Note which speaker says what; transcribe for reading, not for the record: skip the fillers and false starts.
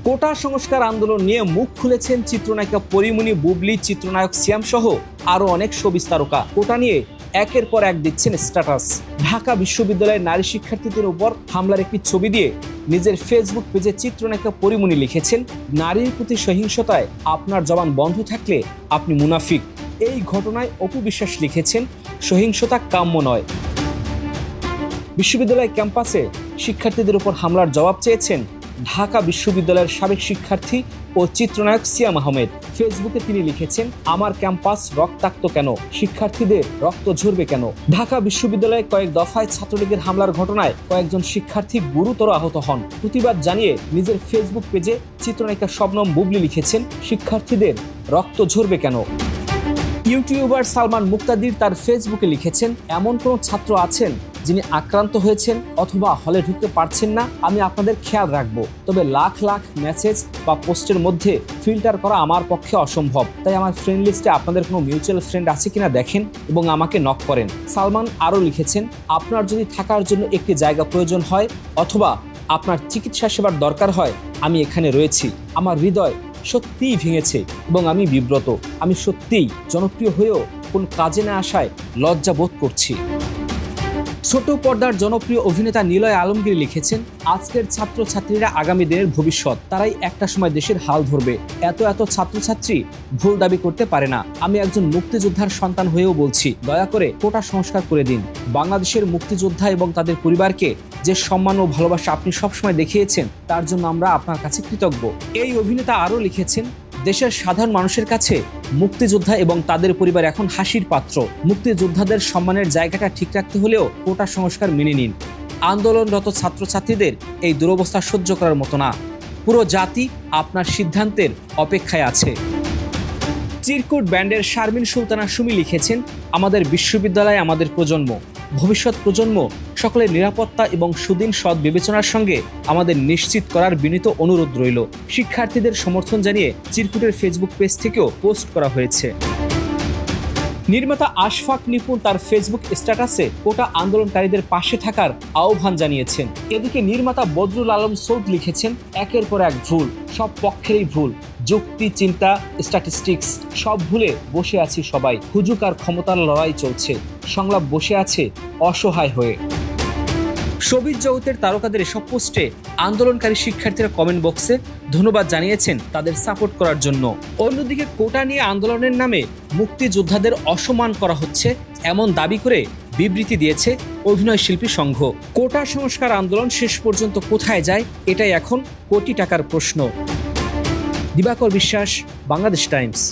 Speaker 1: কোটা সংস্কার আন্দোলন নিয়ে মুখ খুলেছেন চিত্রনায়িকা পরিমণি, বুবলি, চিত্রনায়ক সিয়াম সহ আরো অনেক শোবিজ তারকা। কোটা নিয়ে একের পর এক দিচ্ছেন স্ট্যাটাস। ঢাকা বিশ্ববিদ্যালয়ের নারী শিক্ষার্থীদের উপর হামলার একটি ছবি দিয়ে নিজের ফেসবুক পেজে চিত্রনায়িকা পরিমণি লিখেছেন, নারীর প্রতি সহিংসতায় আপনার জবান বন্ধ থাকলে আপনি মুনাফিক। এই ঘটনায় অপু বিশ্বাস লিখেছেন, সহিংসতা কাম্য নয়। বিশ্ববিদ্যালয় ক্যাম্পাসে শিক্ষার্থীদের উপর হামলার জবাব চেয়েছেন ঢাকা বিশ্ববিদ্যালয়ের সাবেক শিক্ষার্থী ও চিত্রনায়ক সিয়াম আহমেদ। ফেসবুকে তিনি লিখেছেন, আমার ক্যাম্পাস রক্তাক্ত কেন, শিক্ষার্থীদের রক্ত ঝরবে কেন। ঢাকা বিশ্ববিদ্যালয়ে কয়েক দফায় ছাত্রলীগের হামলার ঘটনায় কয়েকজন শিক্ষার্থী গুরুতর আহত হন। প্রতিবাদ জানিয়ে নিজের ফেসবুক পেজে চিত্রনায়িকা শবনম বুবলি লিখেছেন, শিক্ষার্থীদের রক্ত ঝরবে কেন। ইউটিউবার সালমান মুক্তাদির তার ফেসবুকে লিখেছেন, এমন কোন ছাত্র আছেন যিনি আক্রান্ত হয়েছেন অথবা হলে ঢুকতে পারছেন না, আমি আপনাদের খেয়াল রাখবো। তবে লাখ লাখ মেসেজ বা পোস্টের মধ্যে ফিল্টার করা আমার পক্ষে অসম্ভব। তাই আমার ফ্রেন্ড লিস্টে আপনাদের কোনো মিউচুয়াল ফ্রেন্ড আছে কিনা দেখেন এবং আমাকে নক করেন। সালমান আরও লিখেছেন, আপনার যদি থাকার জন্য একটি জায়গা প্রয়োজন হয় অথবা আপনার চিকিৎসা সেবার দরকার হয়, আমি এখানে রয়েছি। আমার হৃদয় সত্যিই ভেঙেছে এবং আমি বিব্রত। আমি সত্যিই জনপ্রিয় হয়েও কোন কাজে না আসায় লজ্জা বোধ করছি। ছোট পর্দার জনপ্রিয় অভিনেতা নিলয় আলমগীর লিখেছেন, আজকের ছাত্রছাত্রীরা আগামী দিনের ভবিষ্যৎ, তারাই একটা সময় দেশের হাল ধরবে। এত ছাত্রছাত্রী ভুল দাবি করতে পারে না। আমি একজন মুক্তিযোদ্ধার সন্তান হয়েও বলছি, দয়া করে কোটা সংস্কার করে দিন। বাংলাদেশের মুক্তিযোদ্ধা এবং তাদের পরিবারকে যে সম্মান ও ভালোবাসা আপনি সবসময় দেখিয়েছেন, তার জন্য আমরা আপনার কাছে কৃতজ্ঞ। এই অভিনেতা আরও লিখেছেন, দেশের সাধারণ মানুষের কাছে মুক্তিযোদ্ধা এবং তাদের পরিবার এখন হাসির পাত্র। মুক্তিযোদ্ধাদের সম্মানের জায়গাটা ঠিক রাখতে হলেও কোটা সংস্কার মেনে নিন। আন্দোলনরত ছাত্রছাত্রীদের এই দুরবস্থা সহ্য করার মতো না। পুরো জাতি আপনার সিদ্ধান্তের অপেক্ষায় আছে। চিরকুট ব্যান্ডের শারমিন সুলতানা সুমি লিখেছেন, আমাদের বিশ্ববিদ্যালয় আমাদের প্রজন্ম, ভবিষ্যৎ প্রজন্ম সকলের নিরাপত্তা এবং সুদিন সৎ বিবেচনার সঙ্গে আমাদের নিশ্চিত করার বিনীত অনুরোধ রইল। শিক্ষার্থীদের সমর্থন জানিয়ে চিরকুটের ফেসবুক পেজ থেকেও পোস্ট করা হয়েছে। নির্মাতা আশফাক নিপুণ তার ফেসবুক স্ট্যাটাসে কোটা আন্দোলনকারীদের পাশে থাকার আহ্বান জানিয়েছেন। এদিকে নির্মাতা বদরুল আলম সৌদ লিখেছেন, একের পর এক ভুল, সব পক্ষেরই ভুল, যুক্তি, চিন্তা, স্ট্যাটিস্টিক্স সব ভুলে বসে আছি সবাই। হুজুক আর ক্ষমতার লড়াই চলছে, সংলাপ বসে আছে অসহায় হয়ে। শোবিজ জগতের তারকাদের এসব পোস্টে আন্দোলনকারী শিক্ষার্থীরা কমেন্ট বক্সে ধন্যবাদ জানিয়েছেন তাদের সাপোর্ট করার জন্য। অন্যদিকে কোটা নিয়ে আন্দোলনের নামে মুক্তিযোদ্ধাদের অসম্মান করা হচ্ছে এমন দাবি করে বিবৃতি দিয়েছে অভিনয় শিল্পী সংঘ। কোটা সংস্কার আন্দোলন শেষ পর্যন্ত কোথায় যায়, এটাই এখন কোটি টাকার প্রশ্ন। দিবাকর বিশ্বাস, বাংলাদেশ টাইমস।